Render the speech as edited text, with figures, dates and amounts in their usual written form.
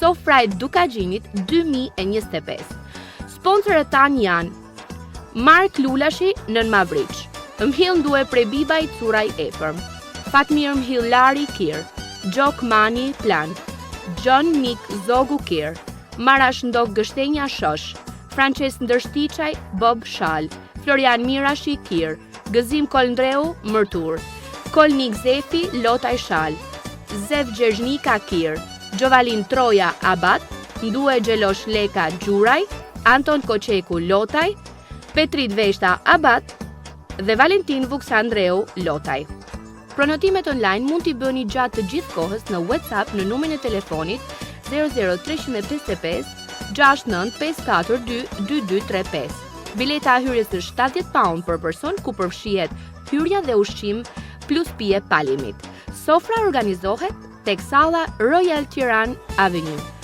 Sofra e Dukagjinit 2025. Sponsorët tanë janë Mark Lulashi nën Mavriq, Mhill Ndue prej Bibaj Curaj Epërm, Fatmir Mhill Lari Kir, Gjok Mani Plant, John Nick Zogu Kir, Marash Ndok Gështenja Shosh, Frances Ndërshtiçaj Bob Shal, Florian Mirashi Kir, Gëzim Kolndreu Mërtur, Kolnik Zefi Lotaj Shal, Zev Gjerzhnika Kir, Gjovalin Troja Abat, Ndue Gjelosh Leka Gjuraj, Anton Koçeku Lotaj, Petrit Veshta Abat dhe Valentin Vuksandreu Lotaj. Pronotimet online mund t'i bëni gjatë të gjithë kohës në WhatsApp në numrin e telefonit 00355 69 542 2235. Bileta e hyrjes është 70 pound për person, ku përfshihet hyrja dhe ushqim plus pije pa limit. Sofra organizohet tek salla Royal Tiran Avenue.